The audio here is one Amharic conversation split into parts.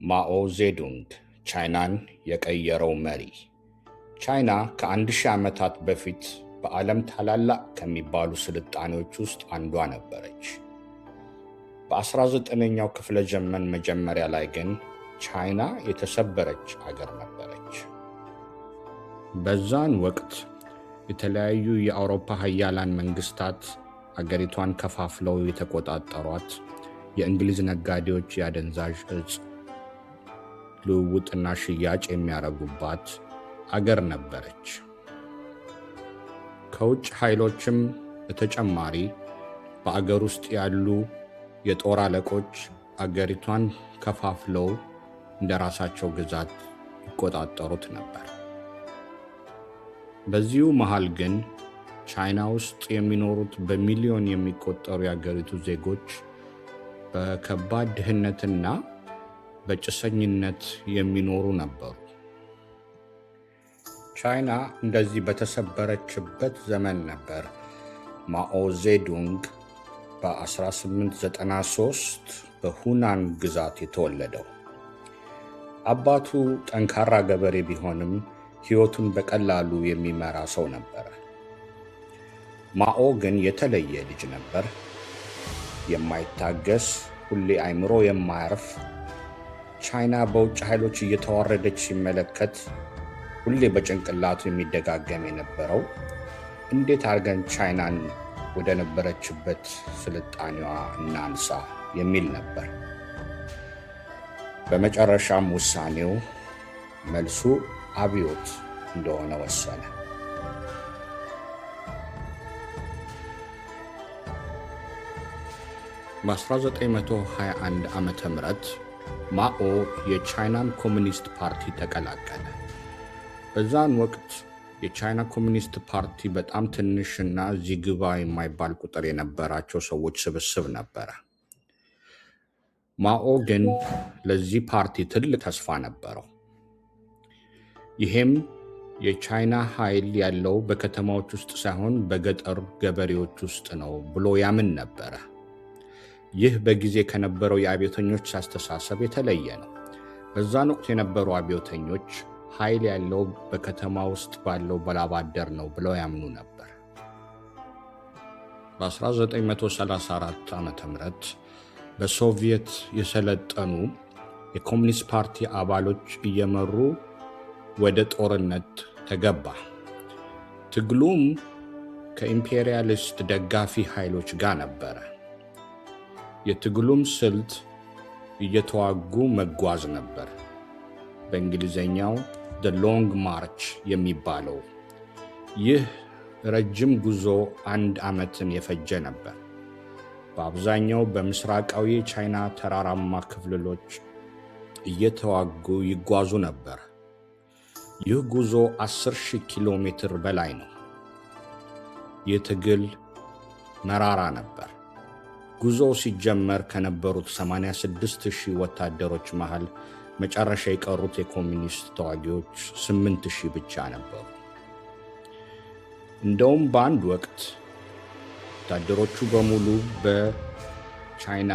ማኦ ዜዱንግ ቻይናን የቀየረው መሪ። ቻይና ከ1000 ዓመታት በፊት በዓለም ታላላቅ ከሚባሉ ስልጣኔዎች ውስጥ አንዷ ነበረች። በ19ኛው ክፍለ ዘመን መጀመሪያ ላይ ግን ቻይና የተሰበረች አገር ነበረች። በዛን ወቅት የተለያዩ የአውሮፓ ሀያላን መንግስታት አገሪቷን ከፋፍለው የተቆጣጠሯት፣ የእንግሊዝ ነጋዴዎች የአደንዛዥ እጽ ልውውጥና ሽያጭ የሚያደርጉባት አገር ነበረች። ከውጭ ኃይሎችም በተጨማሪ በአገር ውስጥ ያሉ የጦር አለቆች አገሪቷን ከፋፍለው እንደራሳቸው ግዛት ይቆጣጠሩት ነበር። በዚሁ መሃል ግን ቻይና ውስጥ የሚኖሩት በሚሊዮን የሚቆጠሩ የአገሪቱ ዜጎች በከባድ ድህነትና በጭሰኝነት የሚኖሩ ነበሩ። ቻይና እንደዚህ በተሰበረችበት ዘመን ነበር ማኦ ዜዱንግ በ1893 በሁናን ግዛት የተወለደው። አባቱ ጠንካራ ገበሬ ቢሆንም ሕይወቱን በቀላሉ የሚመራ ሰው ነበር። ማኦ ግን የተለየ ልጅ ነበር። የማይታገስ፣ ሁሌ አይምሮ የማያርፍ፣ ቻይና በውጭ ኃይሎች እየተዋረደች ሲመለከት ሁሌ በጭንቅላቱ የሚደጋገም የነበረው እንዴት አድርገን ቻይናን ወደ ነበረችበት ስልጣኔዋ እናንሳ የሚል ነበር። በመጨረሻም ውሳኔው መልሱ አብዮት እንደሆነ ወሰነ። በ1921 ዓመተ ምህረት ማኦ የቻይናን ኮሚኒስት ፓርቲ ተቀላቀለ። በዛን ወቅት የቻይና ኮሚኒስት ፓርቲ በጣም ትንሽና እዚህ ግባ የማይባል ቁጥር የነበራቸው ሰዎች ስብስብ ነበረ። ማኦ ግን ለዚህ ፓርቲ ትልቅ ተስፋ ነበረው። ይሄም የቻይና ኃይል ያለው በከተማዎች ውስጥ ሳይሆን በገጠር ገበሬዎች ውስጥ ነው ብሎ ያምን ነበረ። ይህ በጊዜ ከነበረው የአብዮተኞች አስተሳሰብ የተለየ ነው። በዛን ወቅት የነበሩ አብዮተኞች ኃይል ያለው በከተማ ውስጥ ባለው በላባደር ነው ብለው ያምኑ ነበር። በ1934 ዓ.ም በሶቪየት የሰለጠኑ የኮሚኒስት ፓርቲ አባሎች እየመሩ ወደ ጦርነት ተገባ። ትግሉም ከኢምፔሪያሊስት ደጋፊ ኃይሎች ጋር ነበረ። የትግሉም ስልት እየተዋጉ መጓዝ ነበር። በእንግሊዘኛው the long march የሚባለው። ይህ ረጅም ጉዞ 1 ዓመትን የፈጀ ነበር። በአብዛኛው በምስራቃዊ ቻይና ተራራማ ክልሎች እየተዋጉ ይጓዙ ነበር። ይህ ጉዞ 10,000 ኪሎ ሜትር በላይ ነው። ይህ ትግል መራራ ነበር። ጉዞው ሲጀመር ከነበሩት 86,000 ወታደሮች መሃል መጨረሻ የቀሩት የኮሚኒስት ተዋጊዎች 8,000 ብቻ ነበሩ። እንደውም በአንድ ወቅት ወታደሮቹ በሙሉ በቻይና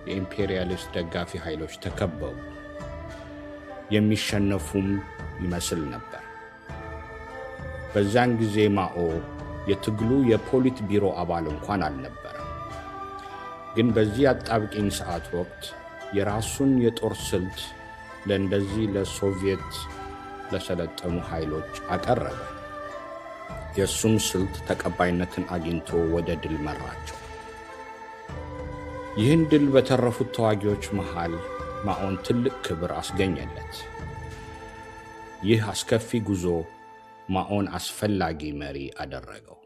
የኢምፔሪያሊስት ደጋፊ ኃይሎች ተከበቡ። የሚሸነፉም ይመስል ነበር። በዛን ጊዜ ማኦ የትግሉ የፖሊት ቢሮ አባል እንኳን አልነበረም። ግን በዚህ አጣብቂኝ ሰዓት ወቅት የራሱን የጦር ስልት ለእንደዚህ ለሶቪየት ለሰለጠኑ ኃይሎች አቀረበ። የእሱም ስልት ተቀባይነትን አግኝቶ ወደ ድል መራቸው። ይህን ድል በተረፉት ተዋጊዎች መሃል ማኦን ትልቅ ክብር አስገኘለት። ይህ አስከፊ ጉዞ ማኦን አስፈላጊ መሪ አደረገው።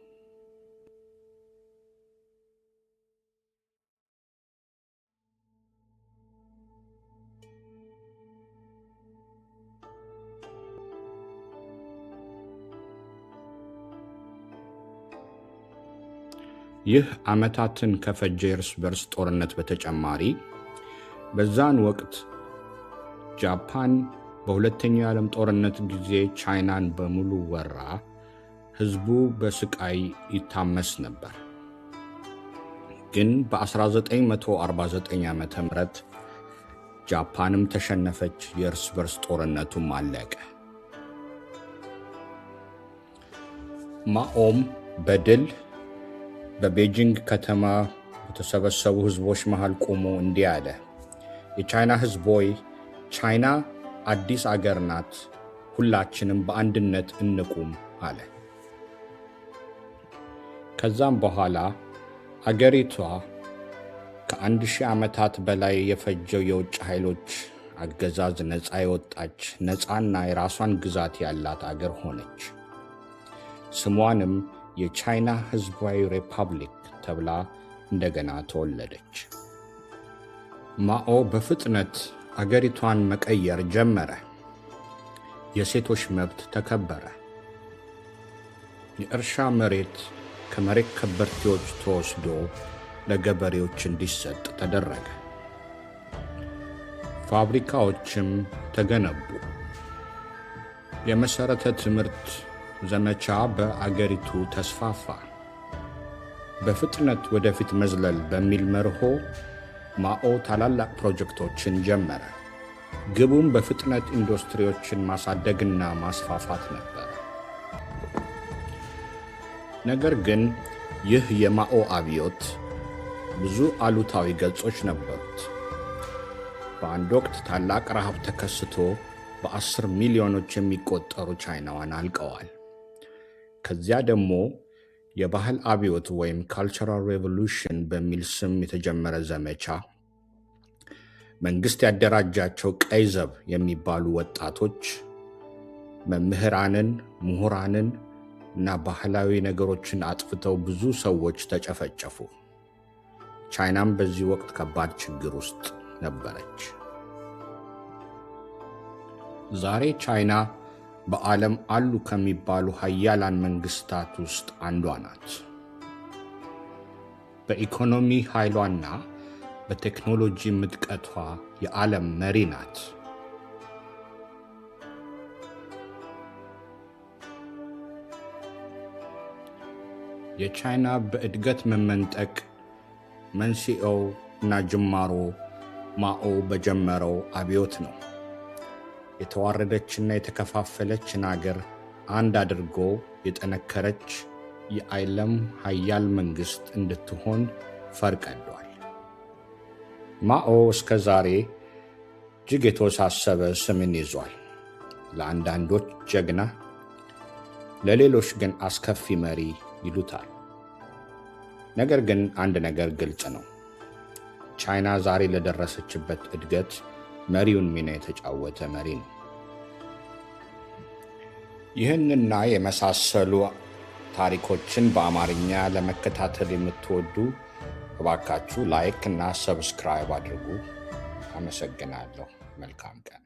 ይህ ዓመታትን ከፈጀ እርስ በርስ ጦርነት በተጨማሪ በዛን ወቅት ጃፓን በሁለተኛው የዓለም ጦርነት ጊዜ ቻይናን በሙሉ ወራ፣ ሕዝቡ በስቃይ ይታመስ ነበር። ግን በ1949 ዓ.ም ጃፓንም ተሸነፈች። የእርስ በርስ ጦርነቱም አለቀ። ማኦም በድል በቤጂንግ ከተማ በተሰበሰቡ ሕዝቦች መሃል ቆሞ እንዲህ አለ። የቻይና ሕዝብ ሆይ፣ ቻይና አዲስ አገር ናት። ሁላችንም በአንድነት እንቁም አለ። ከዛም በኋላ አገሪቷ ከ1000 ዓመታት በላይ የፈጀው የውጭ ኃይሎች አገዛዝ ነፃ የወጣች ነፃና የራሷን ግዛት ያላት አገር ሆነች። ስሟንም የቻይና ሕዝባዊ ሪፐብሊክ ተብላ እንደገና ተወለደች። ማኦ በፍጥነት አገሪቷን መቀየር ጀመረ። የሴቶች መብት ተከበረ። የእርሻ መሬት ከመሬት ከበርቴዎች ተወስዶ ለገበሬዎች እንዲሰጥ ተደረገ። ፋብሪካዎችም ተገነቡ። የመሠረተ ትምህርት ዘመቻ በአገሪቱ ተስፋፋ። በፍጥነት ወደፊት መዝለል በሚል መርሆ ማኦ ታላላቅ ፕሮጀክቶችን ጀመረ። ግቡም በፍጥነት ኢንዱስትሪዎችን ማሳደግና ማስፋፋት ነበረ። ነገር ግን ይህ የማኦ አብዮት ብዙ አሉታዊ ገጾች ነበሩት። በአንድ ወቅት ታላቅ ረሃብ ተከስቶ በ10 ሚሊዮኖች የሚቆጠሩ ቻይናውያን አልቀዋል። ከዚያ ደግሞ የባህል አብዮት ወይም ካልቸራል ሬቮሉሽን በሚል ስም የተጀመረ ዘመቻ መንግሥት ያደራጃቸው ቀይ ዘብ የሚባሉ ወጣቶች መምህራንን፣ ምሁራንን እና ባህላዊ ነገሮችን አጥፍተው ብዙ ሰዎች ተጨፈጨፉ። ቻይናም በዚህ ወቅት ከባድ ችግር ውስጥ ነበረች። ዛሬ ቻይና በዓለም አሉ ከሚባሉ ሀያላን መንግስታት ውስጥ አንዷ ናት። በኢኮኖሚ ኃይሏና በቴክኖሎጂ ምጥቀቷ የዓለም መሪ ናት። የቻይና በእድገት መመንጠቅ መንስኤው እና ጅማሮ ማኦ በጀመረው አብዮት ነው። የተዋረደችና የተከፋፈለችን አገር አንድ አድርጎ የጠነከረች የዓለም ሀያል መንግሥት እንድትሆን ፈርቀዷል። ማኦ እስከ ዛሬ እጅግ የተወሳሰበ ስምን ይዟል። ለአንዳንዶች ጀግና፣ ለሌሎች ግን አስከፊ መሪ ይሉታል። ነገር ግን አንድ ነገር ግልጽ ነው። ቻይና ዛሬ ለደረሰችበት እድገት መሪውን ሚና የተጫወተ መሪ ነው። ይህንና የመሳሰሉ ታሪኮችን በአማርኛ ለመከታተል የምትወዱ እባካችሁ ላይክ እና ሰብስክራይብ አድርጉ። አመሰግናለሁ። መልካም ቀን።